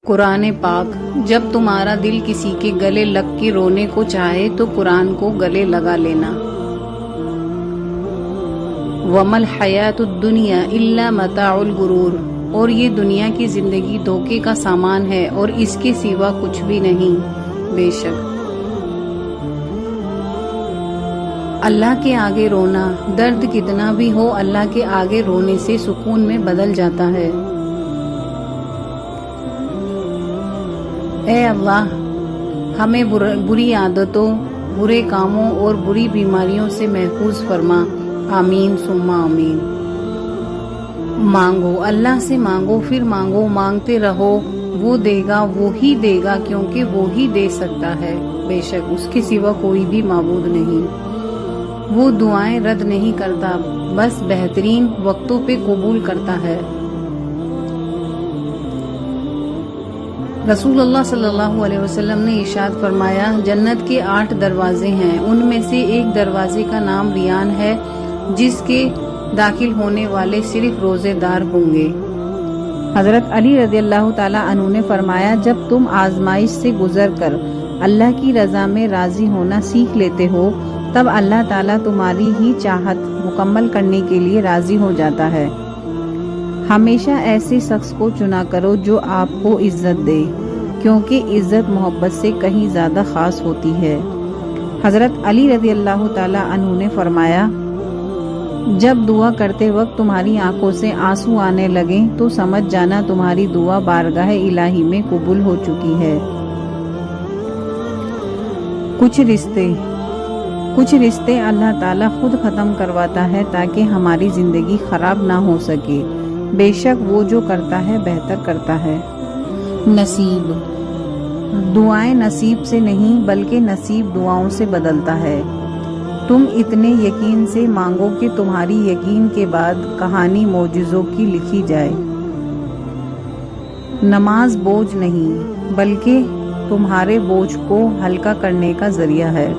قرآن پاک، جب تمہارا دل کسی کے گلے لگ کے رونے کو چاہے تو قرآن کو گلے لگا لینا۔ وَمَا الْحَيَاةُ الدُّنْيَا إِلَّا مَتَاعُ الْغُرُورِ، اور یہ دنیا کی زندگی دھوکے کا سامان ہے اور اس کے سوا کچھ بھی نہیں۔ بے شک اللہ کے آگے رونا، درد کتنا بھی ہو اللہ کے آگے رونے سے سکون میں بدل جاتا ہے۔ اے اللہ، ہمیں بری عادتوں، برے کاموں اور بری بیماریوں سے محفوظ فرما۔ آمین ثم آمین۔ مانگو، اللہ سے مانگو، پھر مانگو، مانگتے رہو، وہ دے گا، وہی دے گا، کیونکہ وہی دے سکتا ہے۔ بے شک اس کے سوا کوئی بھی معبود نہیں۔ وہ دعائیں رد نہیں کرتا، بس بہترین وقتوں پہ قبول کرتا ہے۔ رسول اللہ صلی اللہ علیہ وسلم نے ارشاد فرمایا، جنت کے 8 دروازے ہیں، ان میں سے ایک دروازے کا نام ریان ہے، جس کے داخل ہونے والے صرف روزے دار ہوں گے۔ حضرت علی رضی اللہ تعالیٰ عنہ نے فرمایا، جب تم آزمائش سے گزر کر اللہ کی رضا میں راضی ہونا سیکھ لیتے ہو، تب اللہ تعالیٰ تمہاری ہی چاہت مکمل کرنے کے لیے راضی ہو جاتا ہے۔ ہمیشہ ایسے شخص کو چنا کرو جو آپ کو عزت دے، کیونکہ عزت محبت سے کہیں زیادہ خاص ہوتی ہے۔ حضرت علی رضی اللہ تعالیٰ عنہ نے فرمایا، جب دعا کرتے وقت تمہاری آنکھوں سے آنسو آنے لگیں تو سمجھ جانا تمہاری دعا بارگاہ الہی میں قبول ہو چکی ہے۔ کچھ رشتے اللہ تعالیٰ خود ختم کرواتا ہے تاکہ ہماری زندگی خراب نہ ہو سکے۔ بے شک وہ جو کرتا ہے بہتر کرتا ہے۔ نصیب، دعائیں نصیب سے نہیں بلکہ نصیب دعاؤں سے بدلتا ہے۔ تم اتنے یقین سے مانگو کہ تمہاری یقین کے بعد کہانی معجزوں کی لکھی جائے۔ نماز بوجھ نہیں بلکہ تمہارے بوجھ کو ہلکا کرنے کا ذریعہ ہے۔